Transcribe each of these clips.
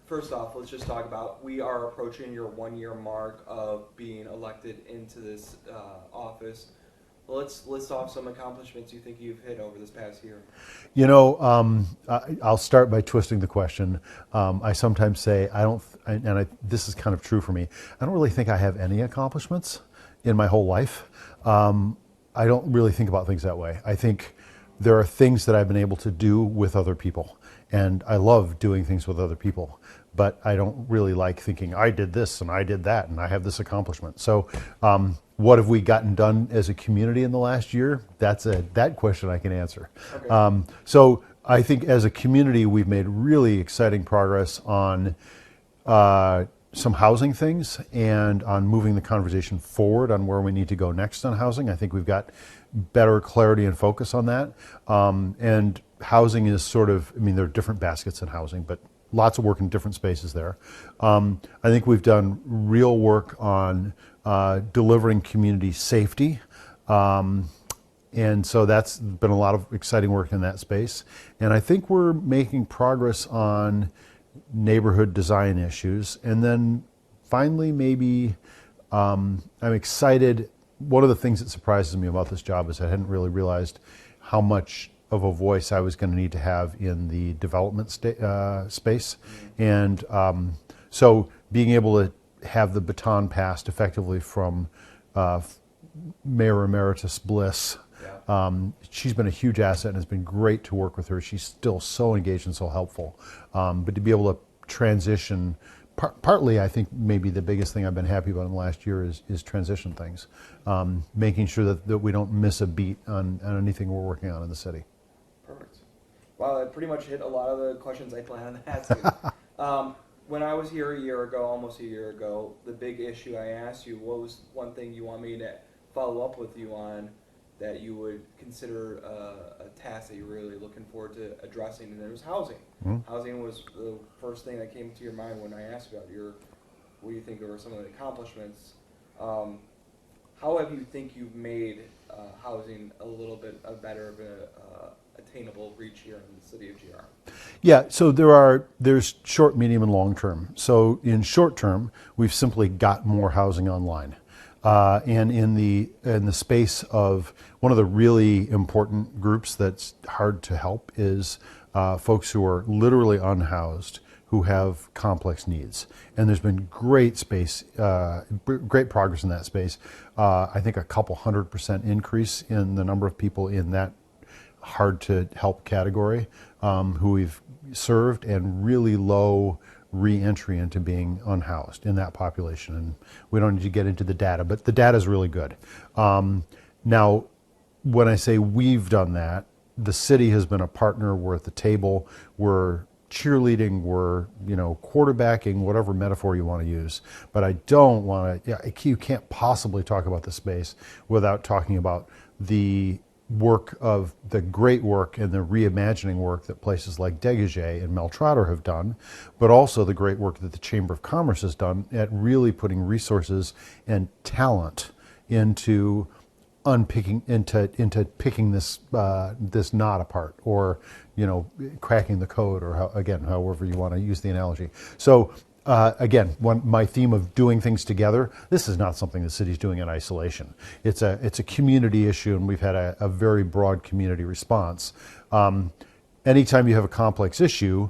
first off, let's just talk about, we are approaching your 1 year mark of being elected into this office. Let's list off some accomplishments you think you've hit over this past year. I'll start by twisting the question. I sometimes say I don't, this is kind of true for me. I don't really think I have any accomplishments in my whole life. I don't really think about things that way. I think there are things that I've been able to do with other people, and I love doing things with other people. But I don't really like thinking I did this and I did that and I have this accomplishment. So, what have we gotten done as a community in the last year? That question I can answer. Okay. So I think as a community, we've made really exciting progress on some housing things and on moving the conversation forward on where we need to go next on housing. I think we've got better clarity and focus on that. And housing is sort of, there are different baskets in housing, but lots of work in different spaces there. I think we've done real work on delivering community safety. And so that's been a lot of exciting work in that space. And I think we're making progress on neighborhood design issues. And then finally, maybe I'm excited. One of the things that surprises me about this job is I hadn't really realized how much of a voice I was going to need to have in the development space. And so being able to have the baton passed effectively from Mayor Emeritus Bliss. She's been a huge asset and it's been great to work with her. She's still so engaged and so helpful. But to be able to transition, partly I think maybe the biggest thing I've been happy about in the last year is transition things. Making sure that we don't miss a beat on anything we're working on in the city. Perfect. Wow, that pretty much hit a lot of the questions I planned on asking. When I was here a year ago, almost a year ago, the big issue I asked you, what was one thing you want me to follow up with you on that you would consider a task that you're really looking forward to addressing, and it was housing. Mm-hmm. Housing was the first thing that came to your mind when I asked about what do you think were some of the accomplishments. How have you think you've made housing a little bit better of a attainable reach here in the city of GR? Yeah, so there's short, medium, and long term. So in short term, we've simply got more housing online. And in the space of one of the really important groups that's hard to help is folks who are literally unhoused, who have complex needs. And there's been great progress in that space. I think a couple 100% increase in the number of people in that hard to help category who we've served, and really low re-entry into being unhoused in that population. And we don't need to get into the data, but the data is really good. Now, when I say we've done that, the city has been a partner. We're at the table. We're cheerleading. We're quarterbacking, whatever metaphor you want to use. But I don't want to. You can't possibly talk about the space without talking about the great work and the reimagining work that places like Dégagé and Meltrotter have done, but also the great work that the Chamber of Commerce has done at really putting resources and talent into picking this knot apart, or cracking the code, or however you want to use the analogy. So again, my theme of doing things together, this is not something the city's doing in isolation. It's a community issue, and we've had a very broad community response. Anytime you have a complex issue,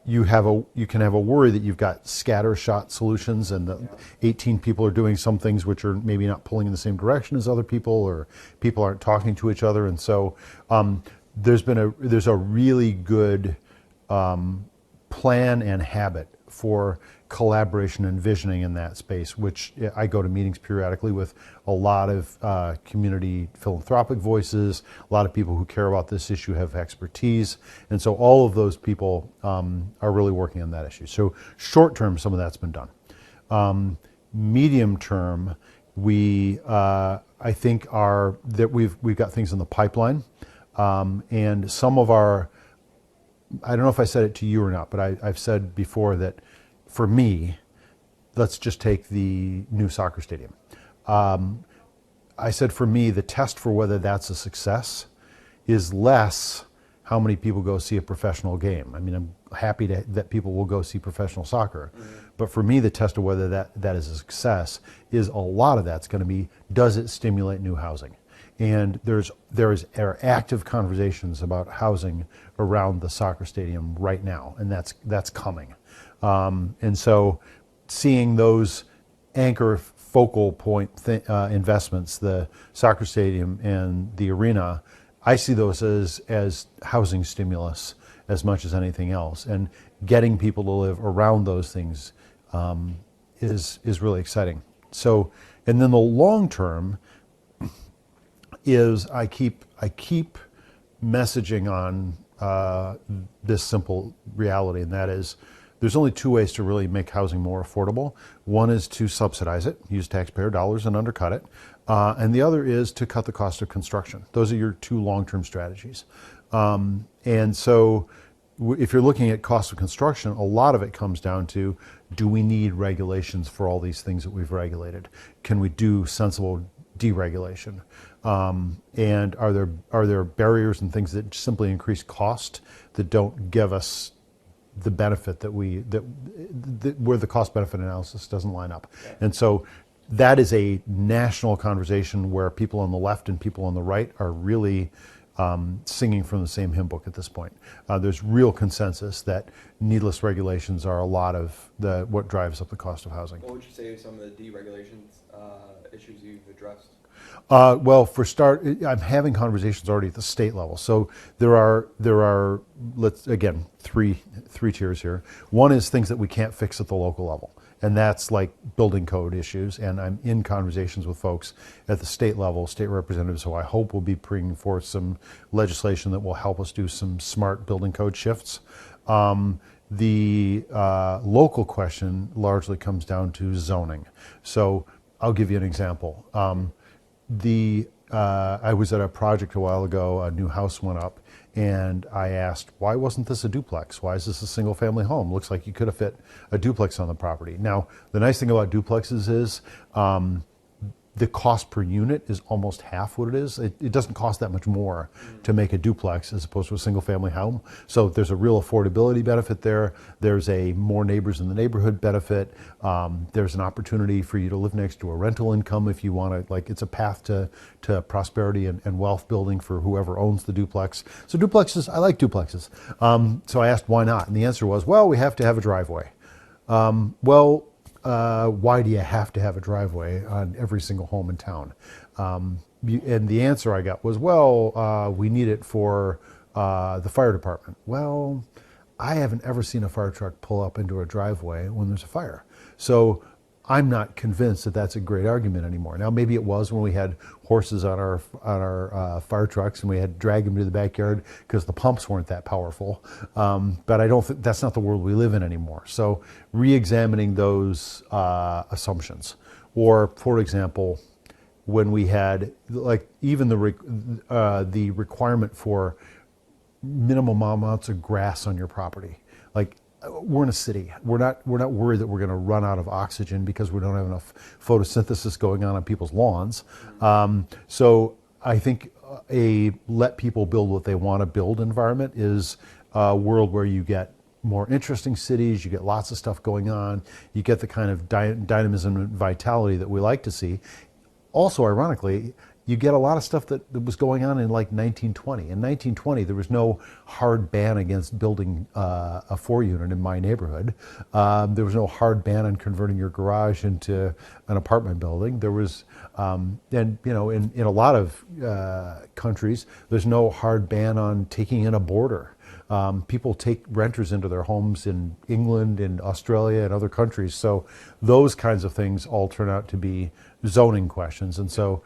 you can have a worry that you've got scattershot solutions, and that 18 people are doing some things which are maybe not pulling in the same direction as other people, or people aren't talking to each other. And so there's a really good plan and habit for collaboration and visioning in that space, which I go to meetings periodically with a lot of community philanthropic voices, a lot of people who care about this issue, have expertise. And so all of those people are really working on that issue. So short term, some of that's been done. Medium term, I think that we've got things in the pipeline. And some of I don't know if I said it to you or not, but I've said before that for me, let's just take the new soccer stadium. I said for me, the test for whether that's a success is less how many people go see a professional game. I mean, I'm happy that people will go see professional soccer. But for me, the test of whether that is a success is a lot of that's going to be, does it stimulate new housing? And there are active conversations about housing around the soccer stadium right now, and that's coming. And so seeing those anchor focal point investments, the soccer stadium and the arena, I see those as housing stimulus as much as anything else. And getting people to live around those things is really exciting. So, and then the long term is I keep messaging on this simple reality, and that is there's only two ways to really make housing more affordable. One is to subsidize it, use taxpayer dollars and undercut it, and the other is to cut the cost of construction. Those are your two long-term strategies. And so if you're looking at cost of construction, a lot of it comes down to, do we need regulations for all these things that we've regulated? Can we do sensible deregulation? And are there barriers and things that simply increase cost that don't give us the benefit that where the cost benefit analysis doesn't line up? Yeah. And so that is a national conversation where people on the left and people on the right are really singing from the same hymn book at this point. There's real consensus that needless regulations are a lot of what drives up the cost of housing. What would you say are some of the deregulation issues you've addressed? Well, for start, I'm having conversations already at the state level. So there are let's again three tiers here. One is things that we can't fix at the local level, and that's like building code issues. And I'm in conversations with folks at the state level, state representatives, who I hope will be bringing forth some legislation that will help us do some smart building code shifts. The local question largely comes down to zoning. So I'll give you an example. I was at a project a while ago, a new house went up, and I asked, why wasn't this a duplex? Why is this a single family home? Looks like you could have fit a duplex on the property. Now, the nice thing about duplexes is the cost per unit is almost half what it is. It doesn't cost that much more to make a duplex as opposed to a single family home. So there's a real affordability benefit there. There's a more neighbors in the neighborhood benefit. There's an opportunity for you to live next to a rental income if you want to, like, it's a path to prosperity and wealth building for whoever owns the duplex. So duplexes, I like duplexes. So I asked why not? And the answer was, well, we have to have a driveway. Why do you have to have a driveway on every single home in town? And the answer I got was, well, we need it for the fire department. Well, I haven't ever seen a fire truck pull up into a driveway when there's a fire. So I'm not convinced that that's a great argument anymore. Now, maybe it was when we had horses on our fire trucks and we had to drag them to the backyard because the pumps weren't that powerful. But I don't think that's not the world we live in anymore. So re-examining those assumptions. Or, for example, when we had, like, even the requirement for minimum amounts of grass on your property. Like, we're in a city. We're not worried that we're going to run out of oxygen because we don't have enough photosynthesis going on people's lawns. So I think a let people build what they want to build environment is a world where you get more interesting cities, you get lots of stuff going on, you get the kind of dynamism and vitality that we like to see. Also, ironically, you get a lot of stuff that was going on in like 1920. In 1920, there was no hard ban against building a 4-unit in my neighborhood. There was no hard ban on converting your garage into an apartment building. There was, and you know, in a lot of countries, there's no hard ban on taking in a boarder. People take renters into their homes in England and Australia and other countries. So those kinds of things all turn out to be zoning questions. And so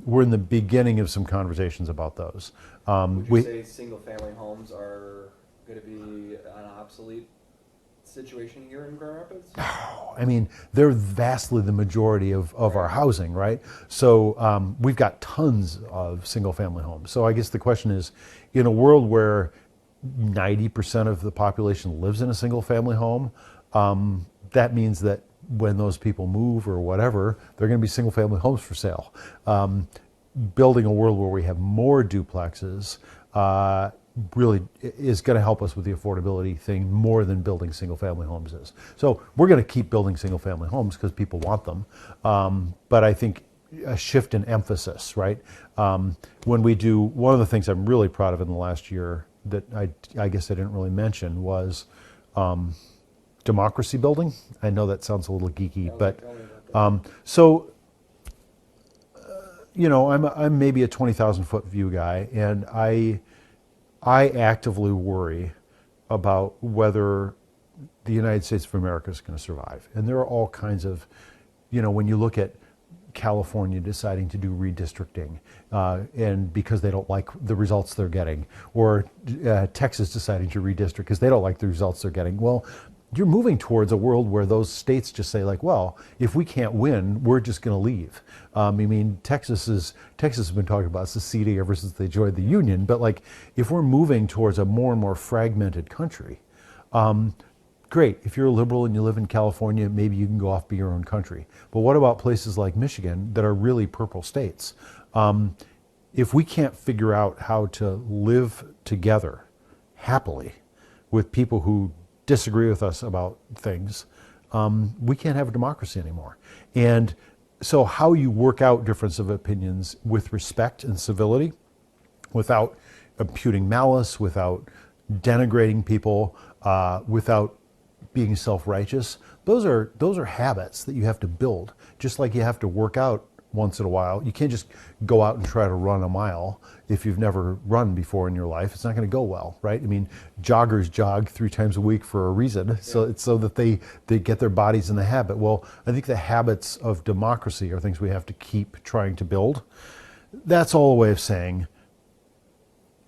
we're in the beginning of some conversations about those. Would you say single-family homes are going to be an obsolete situation here in Grand Rapids? I mean, they're vastly the majority of our housing, right? So we've got tons of single-family homes. So I guess the question is, in a world where 90% of the population lives in a single-family home, that means that when those people move or whatever, they're going to be single-family homes for sale. Building a world where we have more duplexes really is going to help us with the affordability thing more than building single-family homes is. So we're going to keep building single-family homes because people want them, but I think a shift in emphasis, right? When we do, one of the things I'm really proud of in the last year that I guess I didn't really mention was democracy building. I know that sounds a little geeky, but so I'm maybe a 20,000 foot view guy, and I actively worry about whether the United States of America is going to survive. And there are all kinds of, when you look at California deciding to do redistricting, and because they don't like the results they're getting, or Texas deciding to redistrict because they don't like the results they're getting. Well, you're moving towards a world where those states just say like, well, if we can't win, we're just going to leave. I mean, Texas has been talking about seceding ever since they joined the Union. But like, if we're moving towards a more and more fragmented country, great. If you're a liberal and you live in California, maybe you can go off be your own country. But what about places like Michigan that are really purple states? If we can't figure out how to live together happily with people who disagree with us about things, we can't have a democracy anymore. And so how you work out difference of opinions with respect and civility, without imputing malice, without denigrating people, without being self-righteous, those are habits that you have to build, just like you have to work out once in a while. You can't just go out and try to run a mile if you've never run before in your life. It's not going to go well, right? I mean, joggers jog 3 times a week for a reason, so it's so that they get their bodies in the habit. Well, I think the habits of democracy are things we have to keep trying to build. That's all a way of saying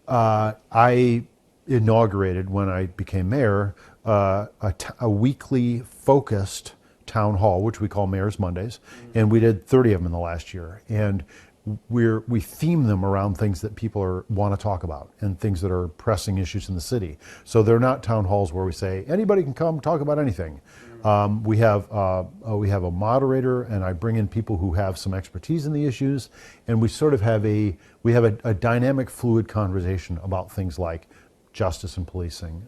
I inaugurated, when I became mayor, a weekly focused town hall, which we call Mayor's Mondays, and we did 30 of them in the last year. And we theme them around things that people want to talk about and things that are pressing issues in the city. So they're not town halls where we say anybody can come talk about anything. We have a moderator, and I bring in people who have some expertise in the issues, and we sort of have a dynamic, fluid conversation about things like justice and policing,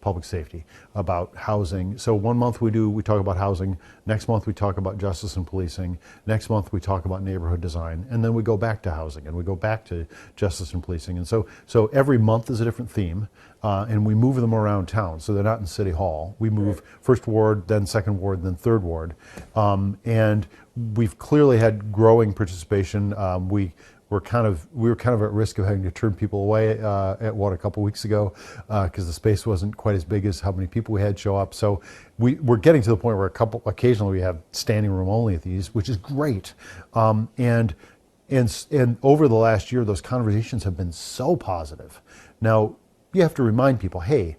public safety, about housing. So one month we talk about housing, next month we talk about justice and policing, next month we talk about neighborhood design, and then we go back to housing, and we go back to justice and policing. And so every month is a different theme, and we move them around town, so they're not in City Hall. We move first ward, then second ward, then third ward. And we've clearly had growing participation. We were kind of at risk of having to turn people away at one a couple weeks ago because the space wasn't quite as big as how many people we had show up. So we're getting to the point where occasionally we have standing room only at these, which is great. And over the last year, those conversations have been so positive. Now you have to remind people, hey,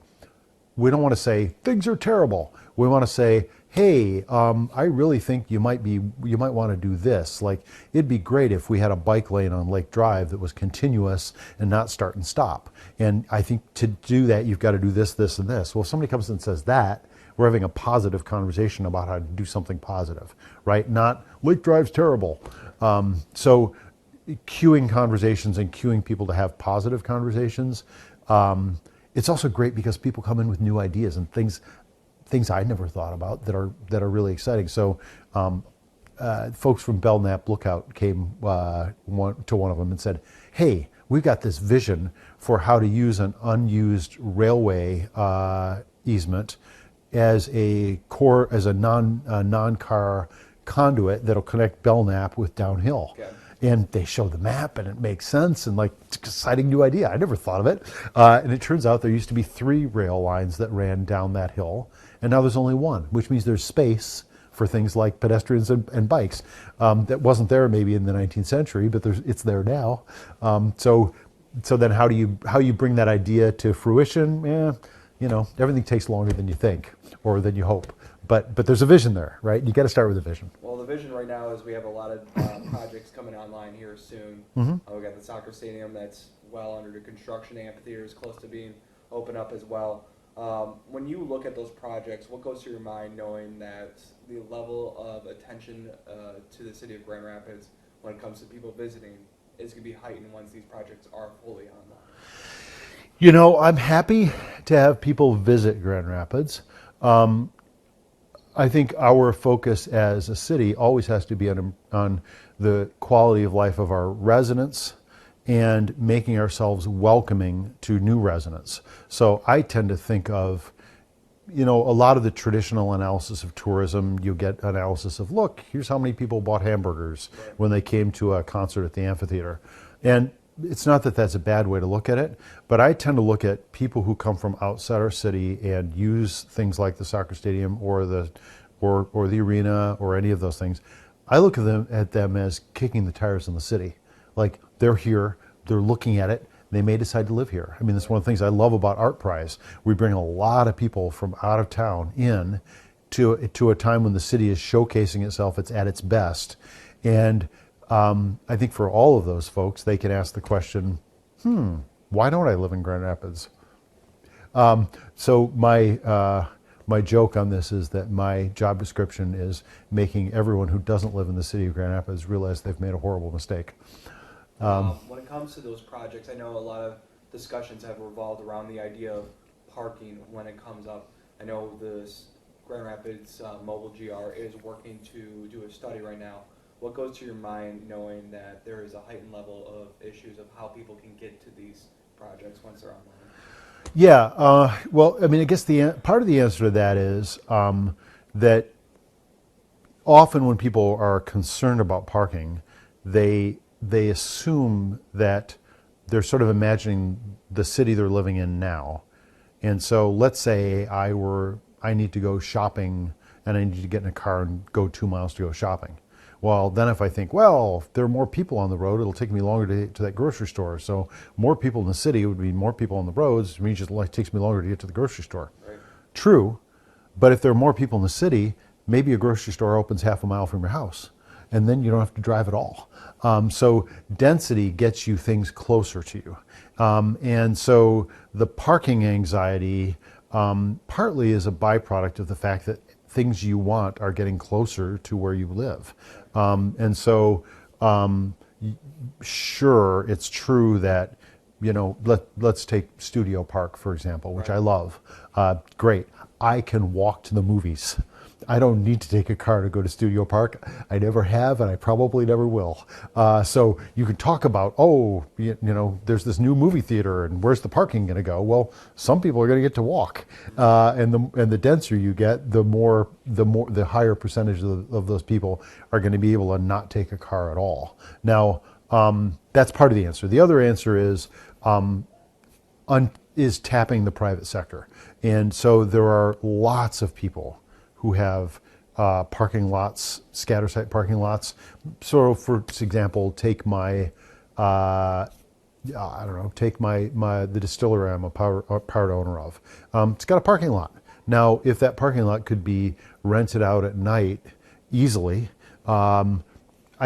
we don't want to say things are terrible. We want to say, hey, I really think you might want to do this. Like, it'd be great if we had a bike lane on Lake Drive that was continuous and not start and stop. And I think to do that, you've got to do this, this, and this. Well, if somebody comes and says that, we're having a positive conversation about how to do something positive, right? Not Lake Drive's terrible. So cueing conversations and cueing people to have positive conversations. It's also great because people come in with new ideas and things I never thought about that are really exciting. So folks from Belknap Lookout came to one of them and said, hey, we've got this vision for how to use an unused railway easement as a non-car conduit that'll connect Belknap with downhill. Okay. And they show the map, and it makes sense, and like, it's an exciting new idea. I never thought of it. And it turns out there used to be 3 rail lines that ran down that hill, and now there's only 1, which means there's space for things like pedestrians and bikes. That wasn't there maybe in the 19th century, but it's there now. So then how you bring that idea to fruition? Everything takes longer than you think or than you hope. But there's a vision there, right? You got to start with a vision. Well, the vision right now is we have a lot of projects coming online here soon. Mm-hmm. We got the soccer stadium that's well under the construction. Amphitheater is close to being open up as well. When you look at those projects, what goes through your mind knowing that the level of attention to the city of Grand Rapids when it comes to people visiting is going to be heightened once these projects are fully online? You know, I'm happy to have people visit Grand Rapids. I think our focus as a city always has to be on the quality of life of our residents and making ourselves welcoming to new residents. So I tend to think of, you know, a lot of the traditional analysis of tourism, you get analysis of, look, here's how many people bought hamburgers when they came to a concert at the amphitheater. And it's not that that's a bad way to look at it, but I tend to look at people who come from outside our city and use things like the soccer stadium or the arena or any of those things. I look at them as kicking the tires in the city. Like, they're here, they're looking at it, they may decide to live here. I mean, that's one of the things I love about Art Prize. We bring a lot of people from out of town in to a time when the city is showcasing itself, it's at its best. And I think for all of those folks, they can ask the question, why don't I live in Grand Rapids? So my joke on this is that my job description is making everyone who doesn't live in the city of Grand Rapids realize they've made a horrible mistake. When it comes to those projects, I know a lot of discussions have revolved around the idea of parking when it comes up. I know the Grand Rapids Mobile GR is working to do a study right now. What goes to your mind knowing that there is a heightened level of issues of how people can get to these projects once they're online? Yeah, well, I mean, I guess part of the answer to that is that often when people are concerned about parking, they assume that they're sort of imagining the city they're living in now. And so let's say I need to go shopping and I need to get in a car and go 2 miles to go shopping. Well, then if I think, well, if there are more people on the road, it'll take me longer to get to that grocery store. So more people in the city would mean more people on the roads, it means it takes me longer to get to the grocery store. Right. True, but if there are more people in the city, maybe a grocery store opens half a mile from your house, and then you don't have to drive at all. So density gets you things closer to you. And so the parking anxiety partly is a byproduct of the fact that things you want are getting closer to where you live. And so, sure, it's true that, you know, let's take Studio Park, for example, which I love. Great. I can walk to the movies. I don't need to take a car to go to Studio Park. I never have, and I probably never will. So you can talk about, you know, there's this new movie theater, and where's the parking going to go? Well, some people are going to get to walk, and the denser you get, the higher percentage of those people are going to be able to not take a car at all. Now, that's part of the answer. The other answer is tapping the private sector, and so there are lots of people who have parking lots, scatter site parking lots. So, for example, take the distillery I'm a part owner of. It's got a parking lot. Now, if that parking lot could be rented out at night easily, I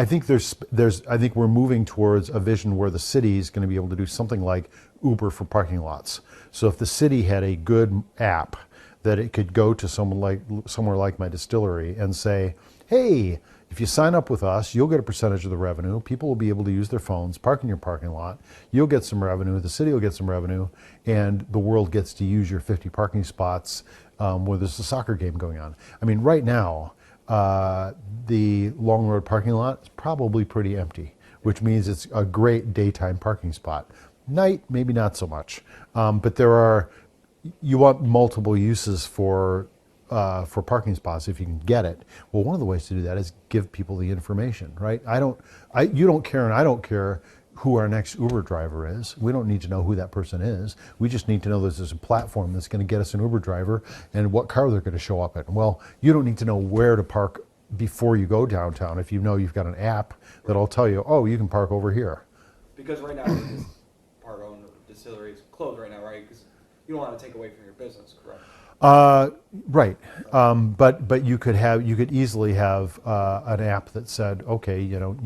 think I think we're moving towards a vision where the city is going to be able to do something like Uber for parking lots. So, if the city had a good app that it could go to somewhere like my distillery and say, hey, if you sign up with us, you'll get a percentage of the revenue. People will be able to use their phones, park in your parking lot. You'll get some revenue. The city will get some revenue. And the world gets to use your 50 parking spots where there's a soccer game going on. I mean, right now, the Long Road parking lot is probably pretty empty, which means it's a great daytime parking spot. Night, maybe not so much. But you want multiple uses for parking spots if you can get it. Well, one of the ways to do that is give people the information, right? You don't care, and I don't care who our next Uber driver is. We don't need to know who that person is. We just need to know there's a platform that's going to get us an Uber driver and what car they're going to show up in. Well, you don't need to know where to park before you go downtown if you know you've got an app that'll tell you, oh, you can park over here. Because right now, this part owner distillery is closed right now, right? Because you don't want to take away from your business, correct? Right. But you could easily have an app that said, okay, you know,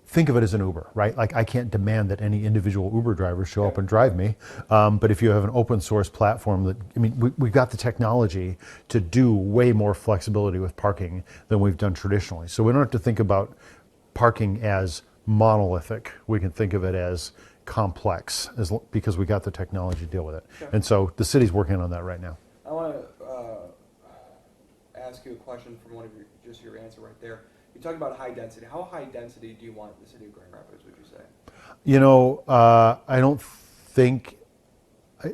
think of it as an Uber, right? Like, I can't demand that any individual Uber driver show up and drive me. But if you have an open source platform we've got the technology to do way more flexibility with parking than we've done traditionally. So we don't have to think about parking as monolithic. We can think of it as complex because we got the technology to deal with it. Sure. And so the city's working on that right now. I want to ask you a question from just your answer right there. You talked about high density. How high density do you want the city of Grand Rapids, would you say? You know, I don't think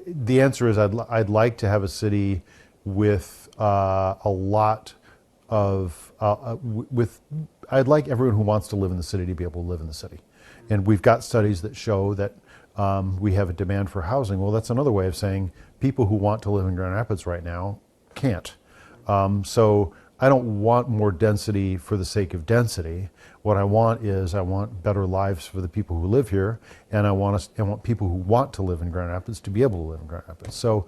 the answer is I'd like to have a city with a lot of I'd like everyone who wants to live in the city to be able to live in the city, and we've got studies that show that we have a demand for housing. Well, that's another way of saying people who want to live in Grand Rapids right now can't. So I don't want more density for the sake of density. What I want is better lives for the people who live here, and I want people who want to live in Grand Rapids to be able to live in Grand Rapids. So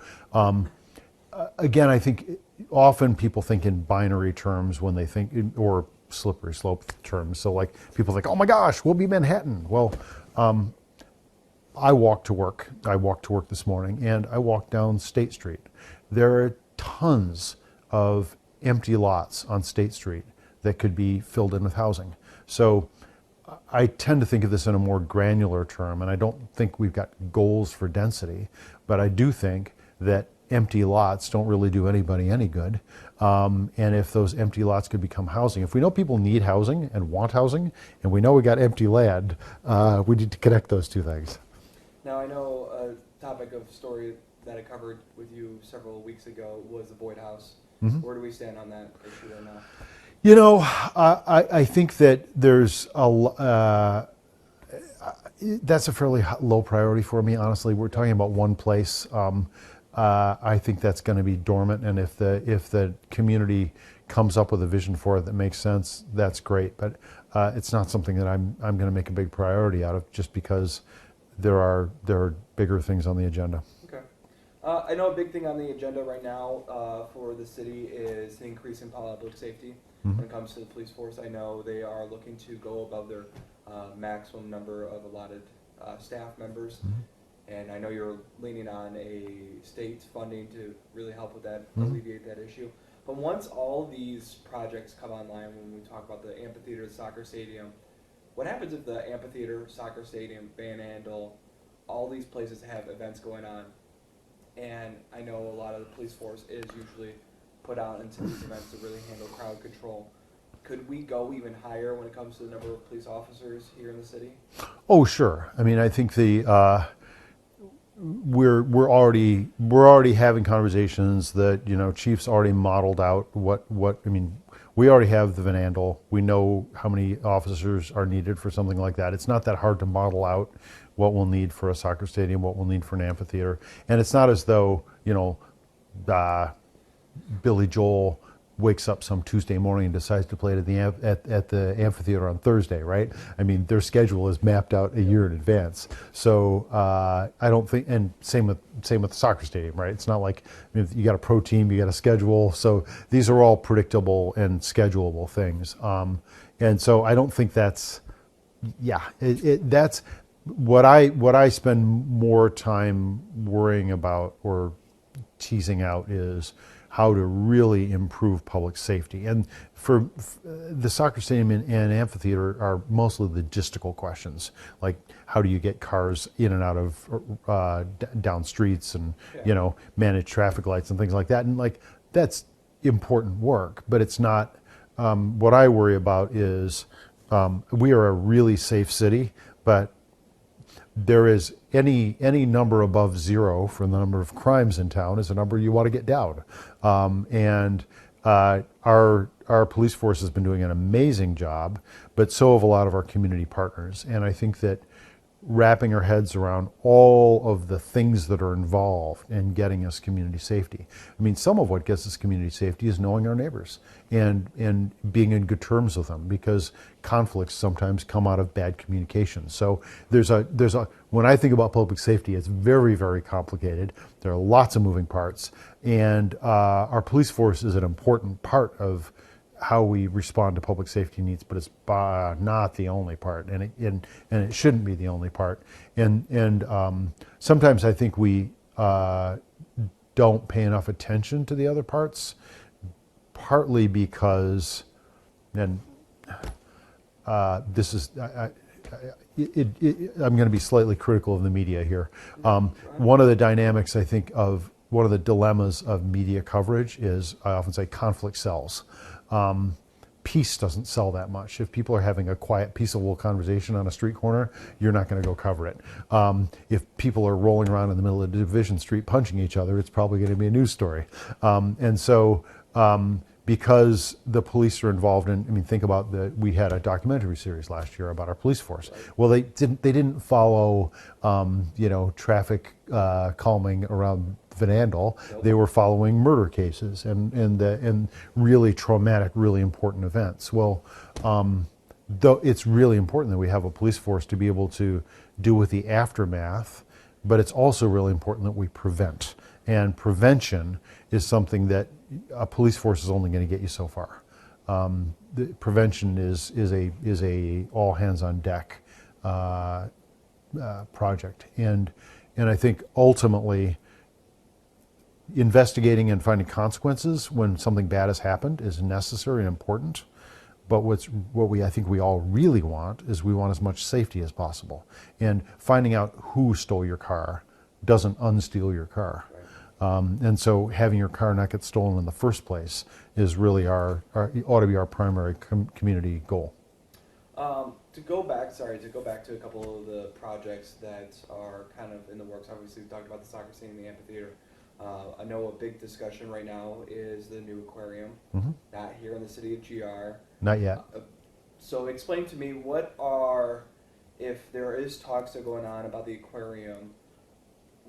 again, I think often people think in binary terms when they think, or slippery slope terms. So like people think, oh my gosh, we'll be Manhattan. Well, I walked to work. I walked to work this morning, and I walked down State Street. There are tons of empty lots on State Street that could be filled in with housing. So I tend to think of this in a more granular term, and I don't think we've got goals for density, but I do think that empty lots don't really do anybody any good. And if those empty lots could become housing, if we know people need housing and want housing, and we know we got empty land, we need to connect those two things. Now, I know a topic of story that I covered with you several weeks ago was the Boyd House. Mm-hmm. Where do we stand on that issue right now? You know, I think that there's that's a fairly low priority for me, honestly. We're talking about one place. I think that's going to be dormant, and if the community comes up with a vision for it that makes sense, that's great. But it's not something that I'm going to make a big priority out of, just because there are bigger things on the agenda. Okay. I know a big thing on the agenda right now for the city is the increase in public safety. Mm-hmm. When it comes to the police force, I know they are looking to go above their maximum number of allotted staff members. Mm-hmm. And I know you're leaning on a state funding to really help with that, mm-hmm. alleviate that issue. But once all these projects come online, when we talk about the amphitheater, the soccer stadium, what happens if the amphitheater, soccer stadium, Van Andel, all these places have events going on? And I know a lot of the police force is usually put out into these events to really handle crowd control. Could we go even higher when it comes to the number of police officers here in the city? Oh, sure. I mean, I think we're already having conversations that, you know, chiefs already modeled out what I mean. We already have the Van Andel. We know how many officers are needed for something like that. It's not that hard to model out what we'll need for a soccer stadium, what we'll need for an amphitheater. And it's not as though, you know, Billy Joel wakes up some Tuesday morning and decides to play at the amphitheater on Thursday, right? I mean, their schedule is mapped out a year in advance. So I don't think, and same with the soccer stadium, right? It's not like, I mean, you got a pro team, you got a schedule. So these are all predictable and schedulable things. And so I don't think that's, that's what I spend more time worrying about or teasing out is how to really improve public safety. And for the soccer stadium and amphitheater are mostly logistical questions, like how do you get cars in and out of down streets and, you know, manage traffic lights and things like that. And like, that's important work, but it's not, what I worry about is we are a really safe city, but there is any number above zero for the number of crimes in town is a number you want to get down. And our police force has been doing an amazing job, but so have a lot of our community partners. And I think that wrapping our heads around all of the things that are involved in getting us community safety. I mean, some of what gets us community safety is knowing our neighbors and being in good terms with them, because conflicts sometimes come out of bad communication. So there's a when I think about public safety, it's very, very complicated. There are lots of moving parts, and our police force is an important part of how we respond to public safety needs, but it's not the only part, and it shouldn't be the only part. And sometimes I think we don't pay enough attention to the other parts, partly because, and this is I'm going to be slightly critical of the media here. One of the dynamics, I think, of one of the dilemmas of media coverage is, I often say, conflict sells. Peace doesn't sell that much. If people are having a quiet, peaceable conversation on a street corner, you're not going to go cover it. If people are rolling around in the middle of Division Street punching each other, it's probably going to be a news story. And so, because the police are involved in, I mean, think about we had a documentary series last year about our police force. Well, they didn't follow, traffic calming around Van Andel. They were following murder cases and really traumatic, really important events. Well, though it's really important that we have a police force to be able to deal with the aftermath, but it's also really important that we prevent. And prevention is something that a police force is only going to get you so far. The prevention is a all hands on deck project, and I think ultimately investigating and finding consequences when something bad has happened is necessary and important. But I think we all really want is we want as much safety as possible, and finding out who stole your car doesn't unsteal your car. And so having your car not get stolen in the first place is really ought to be our primary community goal. To go back to a couple of the projects that are kind of in the works. Obviously, we talked about the soccer scene and the amphitheater. I know a big discussion right now is the new aquarium, not here in the city of GR. Not yet. So explain to me if there is talks that are going on about the aquarium,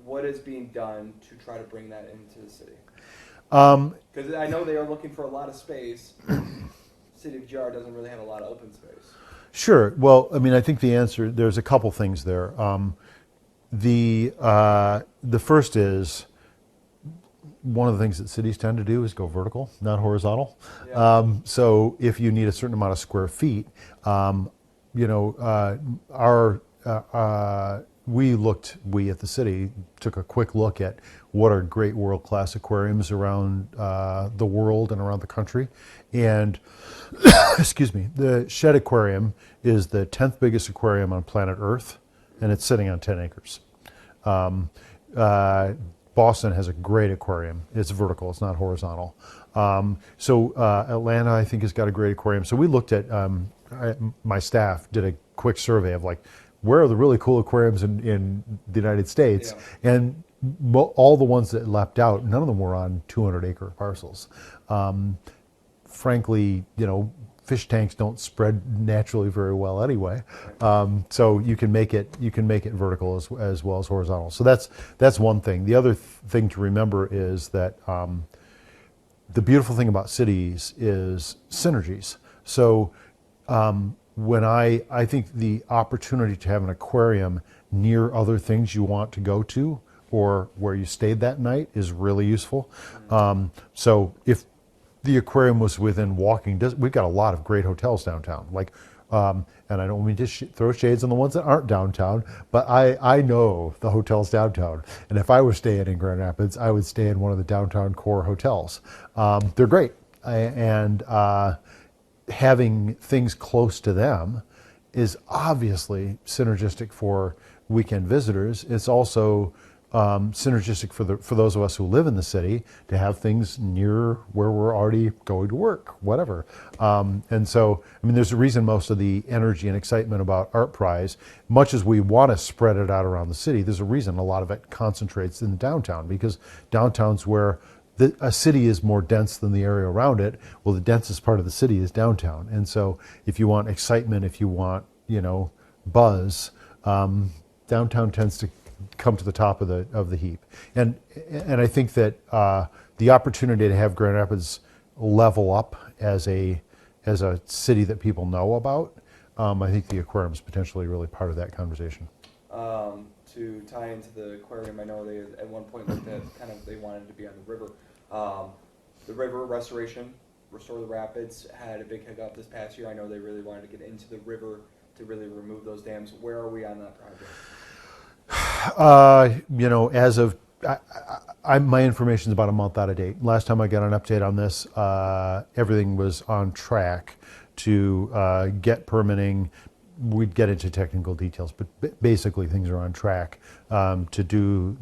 what is being done to try to bring that into the city? Because I know they are looking for a lot of space. City of GR doesn't really have a lot of open space. Sure. Well, I mean, I think the answer, there's a couple things there. The first is, one of the things that cities tend to do is go vertical, not horizontal. Yeah. So if you need a certain amount of square feet, we at the city took a quick look at what are great world-class aquariums around the world and around the country. And, excuse me, the Shed Aquarium is the 10th biggest aquarium on planet Earth, and it's sitting on 10 acres. Boston has a great aquarium. It's vertical, it's not horizontal. So Atlanta, I think, has got a great aquarium. So we looked at, my staff did a quick survey of where are the really cool aquariums in the United States? Yeah. And all the ones that leapt out, none of them were on 200-acre parcels. Frankly, fish tanks don't spread naturally very well anyway. So you can make it vertical as well as horizontal. So that's one thing. The other thing to remember is that the beautiful thing about cities is synergies. So when I think the opportunity to have an aquarium near other things you want to go to or where you stayed that night is really useful. So if the aquarium was within walking distance, we've got a lot of great hotels downtown. And I don't mean to throw shades on the ones that aren't downtown, but I know the hotels downtown. And if I were staying in Grand Rapids, I would stay in one of the downtown core hotels. They're great. And having things close to them is obviously synergistic for weekend visitors. It's also synergistic for those of us who live in the city to have things near where we're already going to work, whatever. And so, I mean, there's a reason most of the energy and excitement about Art Prize, much as we want to spread it out around the city, there's a reason a lot of it concentrates in downtown, because downtown's where a city is more dense than the area around it. Well, the densest part of the city is downtown. And so if you want excitement, if you want, buzz, downtown tends to come to the top of the heap. And I think that the opportunity to have Grand Rapids level up as a city that people know about, I think the aquarium is potentially really part of that conversation. To tie into the aquarium, I know they at one point looked at they wanted to be on the river. The river restoration, Restore the Rapids, had a big hiccup this past year. I know they really wanted to get into the river to really remove those dams. Where are we on that project? As of my information is about a month out of date. Last time I got an update on this, everything was on track to get permitting, we'd get into technical details, but basically things are on track to do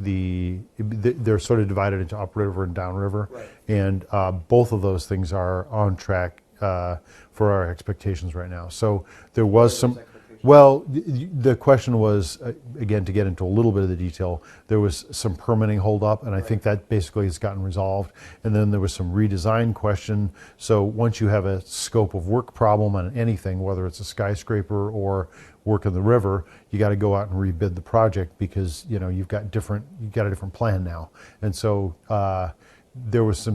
they're sort of divided into upriver and downriver, Right. and both of those things are on track for our expectations right now. So there was some. Well, the question was, again, to get into a little bit of the detail, there was some permitting holdup, and I think that basically has gotten resolved. And then there was some redesign question. So once you have a scope of work problem on anything, whether it's a skyscraper or work in the river, you got to go out and rebid the project because you've got a different plan now. And so there was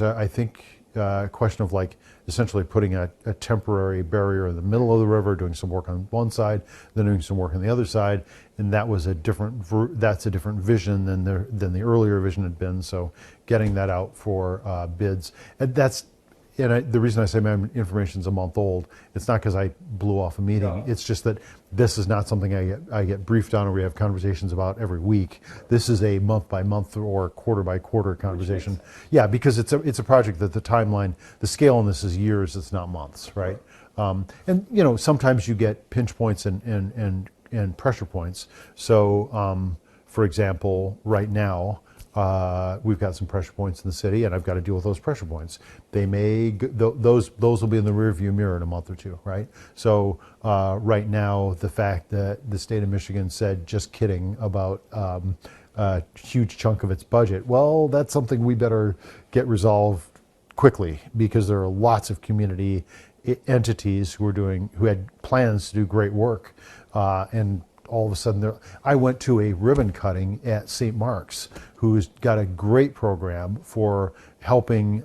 I think a question of like essentially putting a temporary barrier in the middle of the river, doing some work on one side, then doing some work on the other side, and that's a different vision than the earlier vision had been. So getting that out for bids, and the reason I say my information's a month old, it's not because I blew off a meeting. No. It's just that this is not something I get briefed on or we have conversations about every week. This is a month by month or quarter by quarter conversation. Yeah, because it's a project that the timeline, the scale on this is years. It's not months, right? And sometimes you get pinch points and pressure points. So, for example, right now. We've got some pressure points in the city, and I've got to deal with those pressure points. They those will be in the rearview mirror in a month or two, right? So right now, the fact that the state of Michigan said, "Just kidding," about a huge chunk of its budget, well, that's something we better get resolved quickly because there are lots of community entities who had plans to do great work, and all of a sudden, I went to a ribbon cutting at St. Mark's, who's got a great program for helping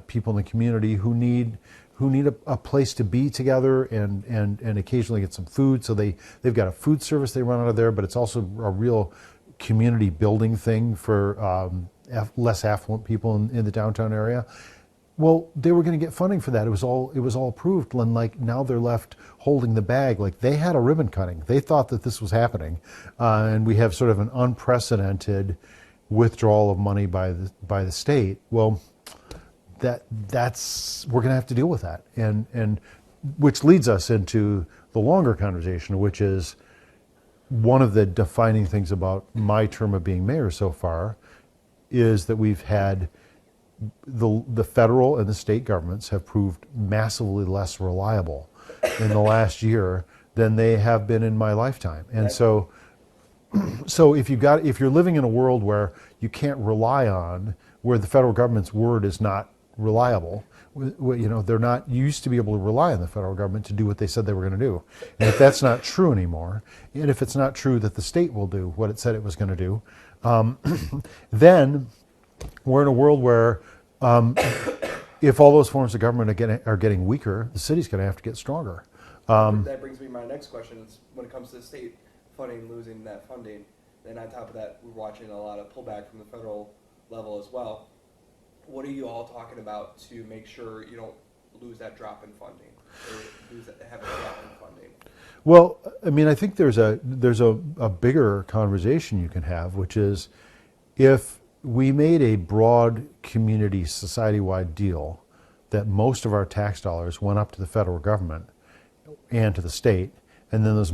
people in the community who need a place to be together and occasionally get some food. So they've got a food service they run out of there, but it's also a real community building thing for less affluent people in the downtown area. Well, they were going to get funding for that. It was all approved, and like now they're left holding the bag. Like they had a ribbon cutting. They thought that this was happening, and we have sort of an unprecedented withdrawal of money by the state. Well, that's we're going to have to deal with that, and which leads us into the longer conversation, which is one of the defining things about my term of being mayor so far, is that we've had. The federal and the state governments have proved massively less reliable in the last year than they have been in my lifetime. And so if you're living in a world where you can't rely on, where the federal government's word is not reliable, they're not, you used to be able to rely on the federal government to do what they said they were going to do. And if that's not true anymore, and if it's not true that the state will do what it said it was going to do, then we're in a world where if all those forms of government are getting weaker, the city's going to have to get stronger. That brings me to my next question. Is when it comes to the state funding, losing that funding, then on top of that, we're watching a lot of pullback from the federal level as well. What are you all talking about to make sure you don't lose that drop in funding, or have a drop in funding? Well, I mean, I think there's a bigger conversation you can have, which is if we made a broad community society-wide deal that most of our tax dollars went up to the federal government and to the state, and then that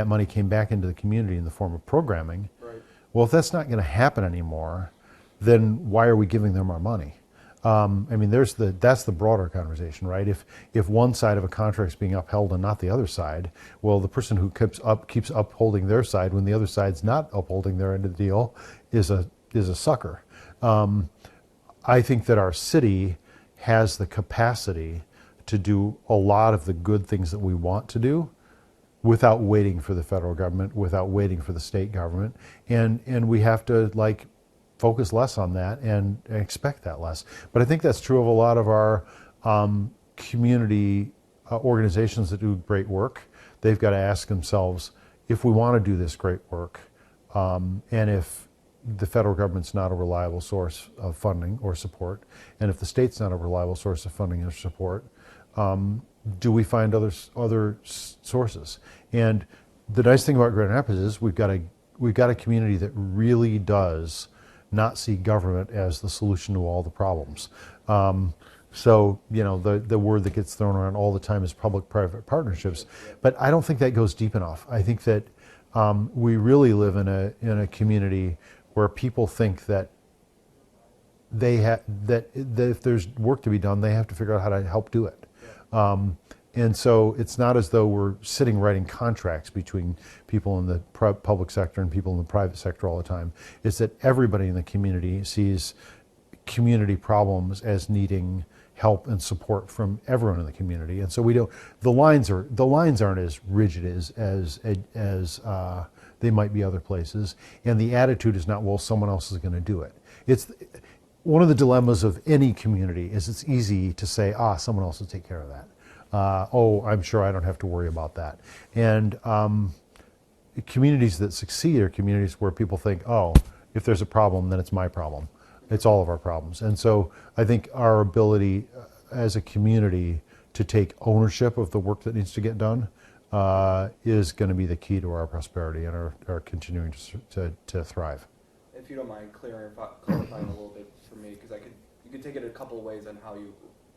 money came back into the community in the form of programming. Right. Well, if that's not going to happen anymore, then why are we giving them our money? I mean, that's the broader conversation, right? If one side of a contract is being upheld and not the other side, well, the person who keeps upholding their side when the other side's not upholding their end of the deal is a sucker. I think that our city has the capacity to do a lot of the good things that we want to do without waiting for the federal government, without waiting for the state government, and we have to focus less on that and expect that less. But I think that's true of a lot of our community organizations that do great work. They've got to ask themselves, if we want to do this great work, and if the federal government's not a reliable source of funding or support, and if the state's not a reliable source of funding or support, do we find other sources? And the nice thing about Grand Rapids is we've got a community that really does not see government as the solution to all the problems. So, the word that gets thrown around all the time is public-private partnerships. But I don't think that goes deep enough. I think that we really live in a community where people think that that if there's work to be done, they have to figure out how to help do it. And so it's not as though we're sitting writing contracts between people in the public sector and people in the private sector all the time. It's that everybody in the community sees community problems as needing help and support from everyone in the community. And so the lines aren't as rigid as they might be other places. And the attitude is not, well, someone else is going to do it. It's one of the dilemmas of any community is it's easy to say, someone else will take care of that. I'm sure I don't have to worry about that. And communities that succeed are communities where people think, if there's a problem, then it's my problem. It's all of our problems. And so I think our ability as a community to take ownership of the work that needs to get done is going to be the key to our prosperity and our continuing to thrive. If you don't mind clarifying a little bit for me, because you could take it a couple of ways on how you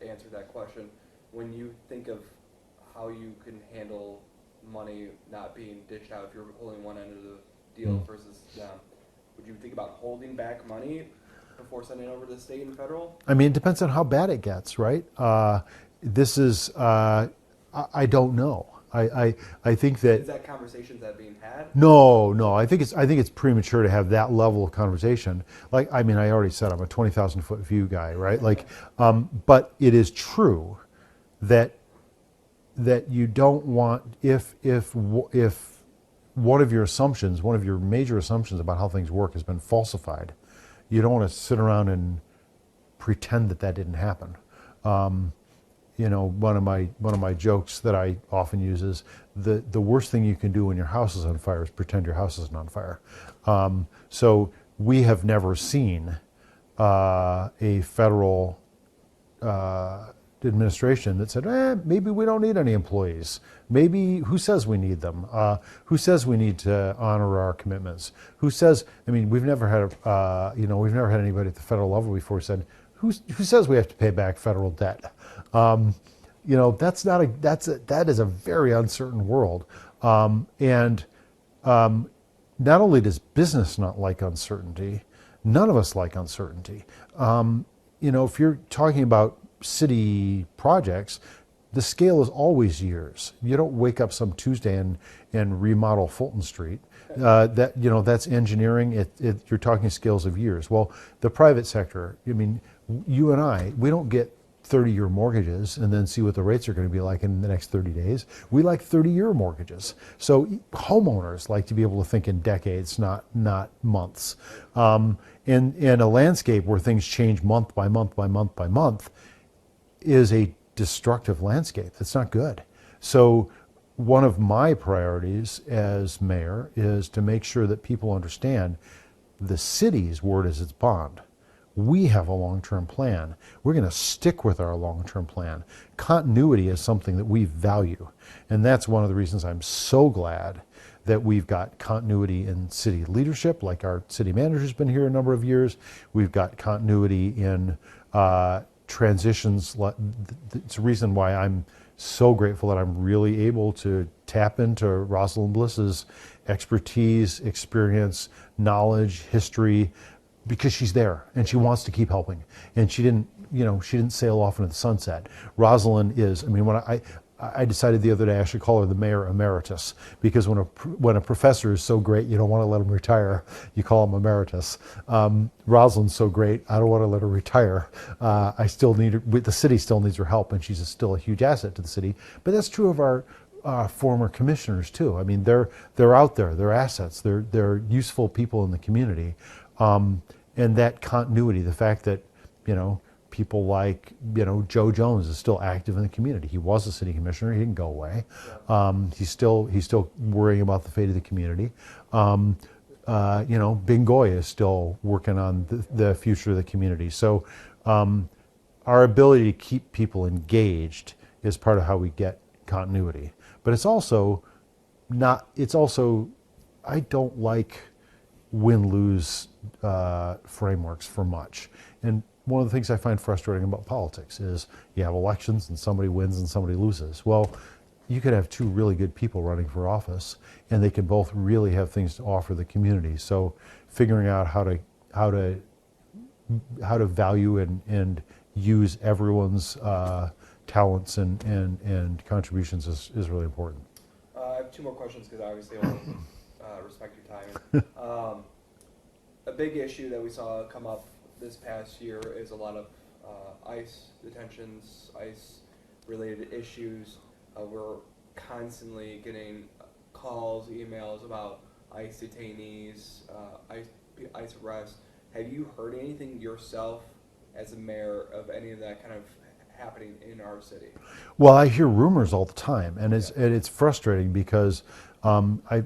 answer that question. When you think of how you can handle money not being dished out, if you're holding one end of the deal versus them, would you think about holding back money before sending it over to the state and federal? I mean, it depends on how bad it gets, right? I don't know. I think that is that conversations that are being had? No. I think it's premature to have that level of conversation. I already said I'm a 20,000-foot view guy, right? But it is true that you don't want if one of your major assumptions about how things work has been falsified, you don't want to sit around and pretend that didn't happen. One of my jokes that I often use is the worst thing you can do when your house is on fire is pretend your house isn't on fire. So we have never seen a federal administration that said, maybe we don't need any employees. Maybe, who says we need them? Who says we need to honor our commitments? Who says? We've never had anybody at the federal level before said, who says we have to pay back federal debt? That is a very uncertain world. And not only does business not like uncertainty, none of us like uncertainty. If you're talking about city projects, the scale is always years. You don't wake up some Tuesday and remodel Fulton Street. That's engineering. You're talking scales of years. Well, the private sector, you and I, we don't get 30-year mortgages and then see what the rates are going to be like in the next 30 days. We like 30-year mortgages. So homeowners like to be able to think in decades, not months. In a landscape where things change month by month by month by month is a destructive landscape. That's not good. So one of my priorities as mayor is to make sure that people understand the city's word is its bond. We have a long-term plan. We're going to stick with our long-term plan. Continuity is something that we value. And that's one of the reasons I'm so glad that we've got continuity in city leadership, like our city manager's been here a number of years. We've got continuity in transitions. It's a reason why I'm so grateful that I'm really able to tap into Rosalind Bliss's expertise, experience, knowledge, history, because she's there and she wants to keep helping. And she didn't sail off into the sunset. Rosalind is, when I decided the other day I should call her the mayor emeritus, because when a professor is so great, you don't want to let him retire. You call him emeritus. Rosalind's so great, I don't want to let her retire. I still need her. The city still needs her help, and she's still a huge asset to the city. But that's true of our former commissioners too. They're out there. They're assets. They're useful people in the community. And that continuity, the fact that people like, Joe Jones is still active in the community. He was a city commissioner. He didn't go away. He's still worrying about the fate of the community. Bing Goy is still working on the future of the community. So our ability to keep people engaged is part of how we get continuity. But it's also, I don't like win-lose frameworks for much. And one of the things I find frustrating about politics is you have elections and somebody wins and somebody loses. Well, you could have two really good people running for office, and they can both really have things to offer the community. So, figuring out how to value and use everyone's talents and contributions is really important. I have two more questions because obviously I want to respect your time. A big issue that we saw come up this past year is a lot of ICE detentions, ICE-related issues. We're constantly getting calls, emails about ICE detainees, ICE arrests. Have you heard anything yourself as a mayor of any of that kind of happening in our city? Well, I hear rumors all the time, and it's frustrating because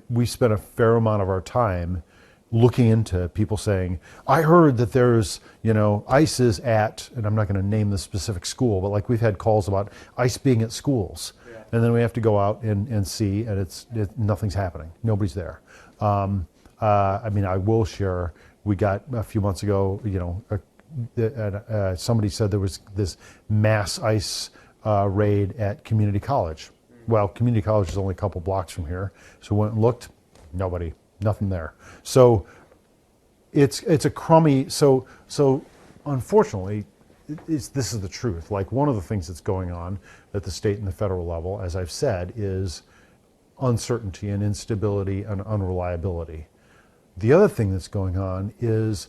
we spent a fair amount of our time looking into people saying, I heard that there's, ICE is at, and I'm not going to name the specific school, but like we've had calls about ICE being at schools. Yeah. And then we have to go out and see, and nothing's happening. Nobody's there. I will share, we got a few months ago, somebody said there was this mass ICE raid at Community College. Well, Community College is only a couple blocks from here. So we went and looked, nothing there. So it's a crummy, so unfortunately, this is the truth. Like, one of the things that's going on at the state and the federal level, as I've said, is uncertainty and instability and unreliability. The other thing that's going on is,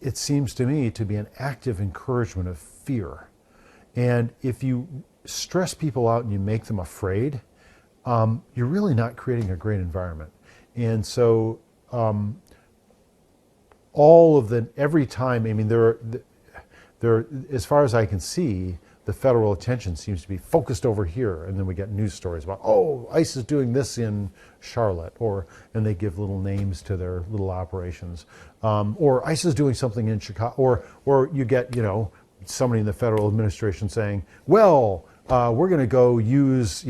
it seems to me to be an active encouragement of fear. And if you stress people out and you make them afraid, you're really not creating a great environment. And so every time, there, as far as I can see, the federal attention seems to be focused over here, and then we get news stories about, ICE is doing this in Charlotte, and they give little names to their little operations, or ICE is doing something in Chicago, or you get, somebody in the federal administration saying, well, we're going to go use,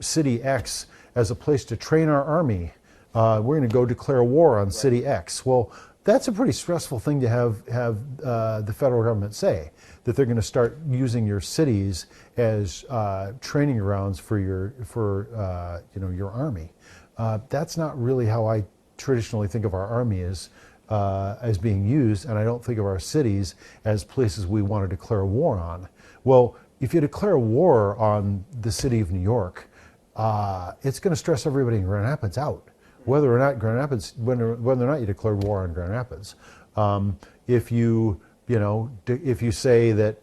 City X as a place to train our army. We're going to go declare war on City X. Well, that's a pretty stressful thing to have the federal government say, that they're going to start using your cities as training grounds for your army. That's not really how I traditionally think of our army as being used, and I don't think of our cities as places we want to declare war on. Well, if you declare war on the city of New York, it's going to stress everybody in Grand Rapids out. Whether or not whether or not you declare war on Grand Rapids, if you say that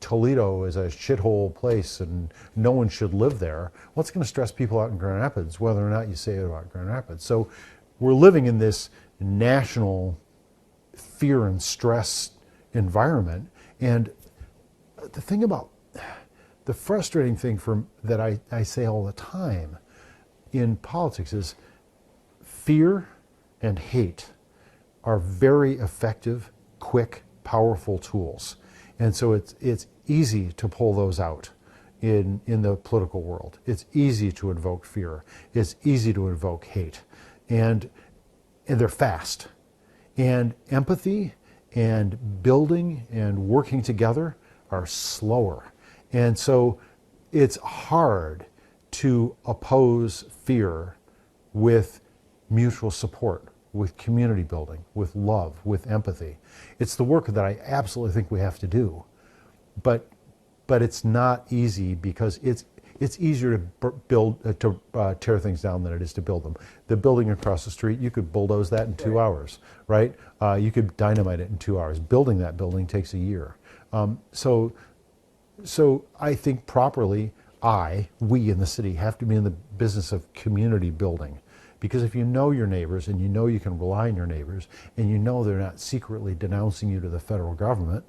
Toledo is a shithole place and no one should live there, well, it's going to stress people out in Grand Rapids, whether or not you say it about Grand Rapids. So we're living in this national fear and stress environment, and the frustrating thing that I say all the time in politics is, fear and hate are very effective, quick, powerful tools. And so it's easy to pull those out in the political world. It's easy to invoke fear. It's easy to invoke hate. And they're fast. And empathy and building and working together are slower. And so it's hard to oppose fear with mutual support, with community building, with love, with empathy. It's the work that I absolutely think we have to do. But it's not easy, because it's easier to tear things down than it is to build them. The building across the street, you could bulldoze that in 2 hours, right? You could dynamite it in 2 hours. Building that building takes a year. So I think properly, we in the city have to be in the business of community building. Because if you know your neighbors, and you know you can rely on your neighbors, and you know they're not secretly denouncing you to the federal government,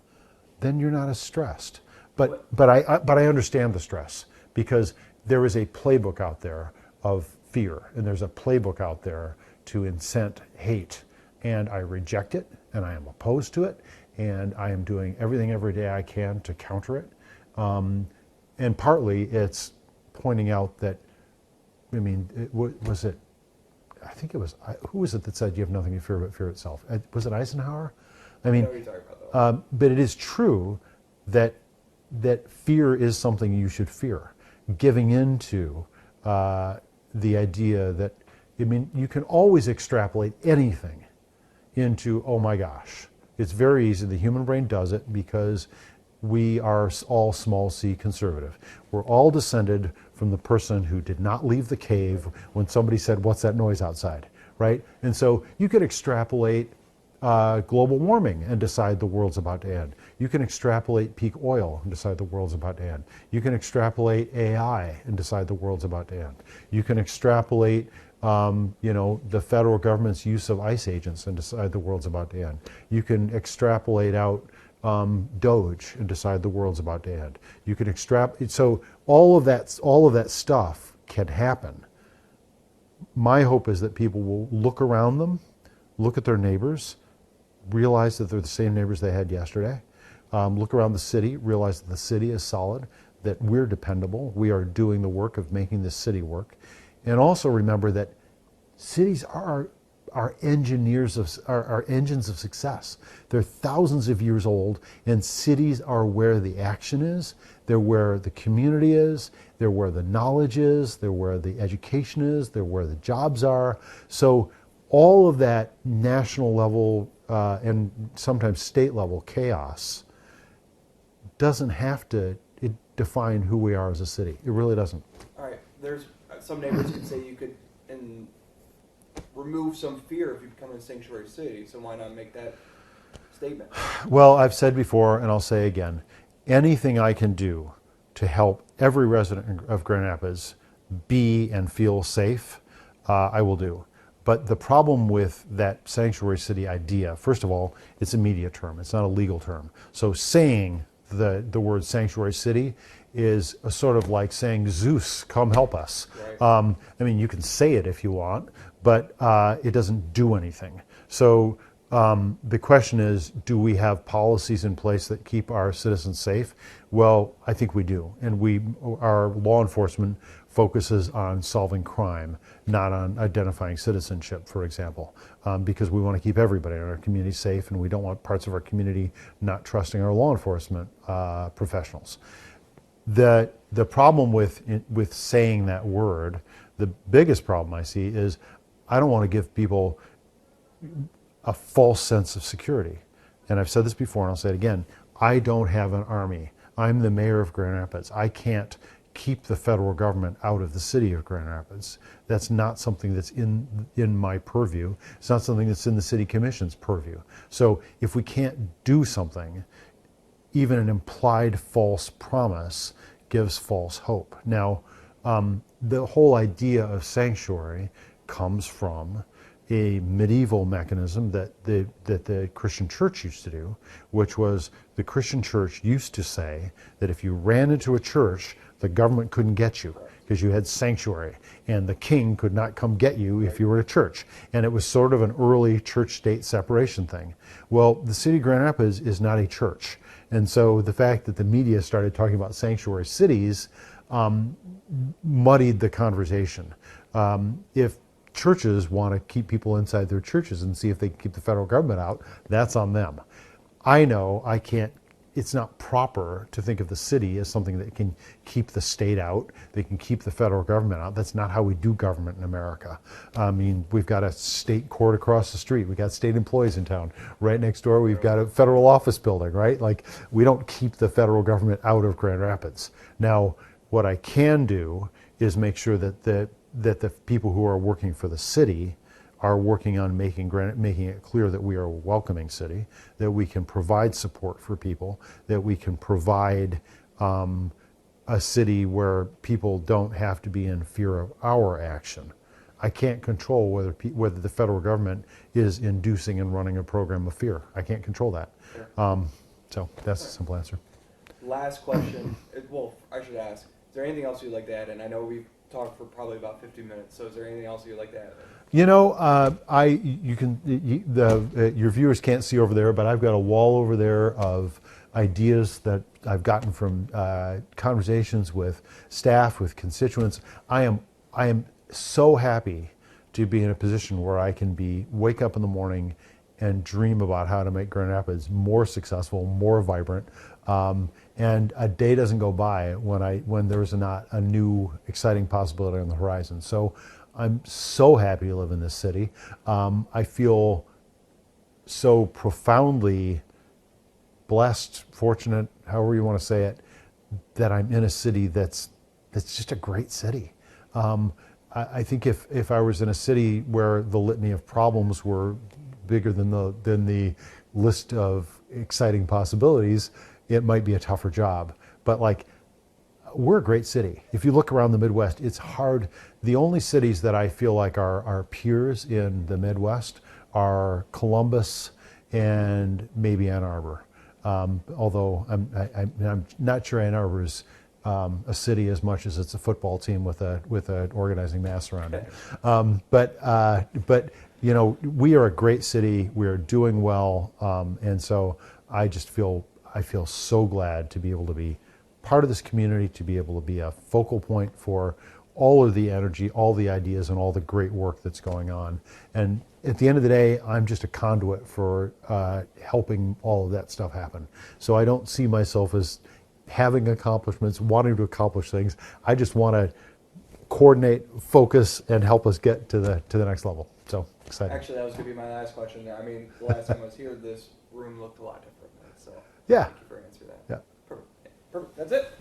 then you're not as stressed. But I understand the stress, because there is a playbook out there of fear, and there's a playbook out there to incent hate, and I reject it, and I am opposed to it, and I am doing everything every day I can to counter it. And partly it's pointing out that, I think it was, who was it that said you have nothing to fear but fear itself? Was it Eisenhower I mean, know what you're talking about, though. but it is true that fear is something you should fear. Giving into the idea that, I mean, you can always extrapolate anything into, oh my gosh. It's very easy. The human brain does it because we are all small c conservative. We're all descended from the person who did not leave the cave when somebody said, what's that noise outside, right? And so you could extrapolate global warming and decide the world's about to end. You can extrapolate peak oil and decide the world's about to end. You can extrapolate AI and decide the world's about to end. You can extrapolate the federal government's use of ICE agents and decide the world's about to end. You can extrapolate out Doge and decide the world's about to end. You can extrapolate. So all of that stuff can happen. My hope is that people will look around them, look at their neighbors, realize that they're the same neighbors they had yesterday. Look around the city, realize that the city is solid, that we're dependable. We are doing the work of making this city work. And also remember that cities are engines of success. They're thousands of years old, and cities are where the action is. They're where the community is. They're where the knowledge is. They're where the education is. They're where the jobs are. So all of that national level and sometimes state level chaos doesn't have to define who we are as a city. It really doesn't. All right. There's some neighbors could say you could remove some fear if you become a sanctuary city. So why not make that statement? Well, I've said before, and I'll say again, anything I can do to help every resident of Grand Rapids be and feel safe, I will do. But the problem with that sanctuary city idea, first of all, it's a media term. It's not a legal term. So saying the word sanctuary city is a sort of like saying, Zeus, come help us. Right. I mean, you can say it if you want, but it doesn't do anything. So the question is, do we have policies in place that keep our citizens safe? Well, I think we do. And our law enforcement focuses on solving crime, not on identifying citizenship, for example, because we want to keep everybody in our community safe, and we don't want parts of our community not trusting our law enforcement professionals. The problem with saying that word, the biggest problem I see is I don't want to give people a false sense of security. And I've said this before, and I'll say it again. I don't have an army. I'm the mayor of Grand Rapids. I can't keep the federal government out of the city of Grand Rapids. That's not something that's in my purview. It's not something that's in the city commission's purview. So if we can't do something, even an implied false promise gives false hope. Now, the whole idea of sanctuary comes from a medieval mechanism that the Christian church used to do, which was the Christian church used to say that if you ran into a church, the government couldn't get you because you had sanctuary, and the king could not come get you if you were at a church. And it was sort of an early church-state separation thing. Well, the city of Grand Rapids is not a church. And so the fact that the media started talking about sanctuary cities muddied the conversation. If churches want to keep people inside their churches and see if they can keep the federal government out, that's on them. I know I can't, it's not proper to think of the city as something that can keep the state out, they can keep the federal government out. That's not how we do government in America. I mean, we've got a state court across the street, we've got state employees in town. Right next door, we've got a federal office building, right? Like, we don't keep the federal government out of Grand Rapids. Now, what I can do is make sure that the people who are working for the city are working on making it clear that we are a welcoming city, that we can provide support for people, that we can provide a city where people don't have to be in fear of our action. I can't control whether the federal government is inducing and running a program of fear. I can't control that. So that's a simple answer. Last question. Well, I should ask, is there anything else you'd like to add? And I know we've talked for probably about 50 minutes, so is there anything else you'd like to add? You know, your viewers can't see over there, but I've got a wall over there of ideas that I've gotten from conversations with staff, with constituents. I am so happy to be in a position where I can wake up in the morning and dream about how to make Grand Rapids more successful, more vibrant. And a day doesn't go by when there's not a new exciting possibility on the horizon. So I'm so happy to live in this city. I feel so profoundly blessed, fortunate, however you want to say it, that I'm in a city that's just a great city. I think if I was in a city where the litany of problems were bigger than the list of exciting possibilities, it might be a tougher job. But like, we're a great city. If you look around the Midwest, it's hard. The only cities that I feel like are our peers in the Midwest are Columbus and maybe Ann Arbor. Although I'm not sure Ann Arbor is a city as much as it's a football team with an organizing mass around it. But you know, we are a great city. We are doing well, and so I feel so glad to be able to be part of this community, to be able to be a focal point for all of the energy, all the ideas, and all the great work that's going on. And at the end of the day, I'm just a conduit for helping all of that stuff happen. So I don't see myself as having accomplishments, wanting to accomplish things. I just want to coordinate, focus, and help us get to the next level. So excited. Actually, that was going to be my last question. I mean, the last time I was here, this room looked a lot different. So Yeah. thank you for answering that. Yeah. Perfect. Perfect. That's it. Yep.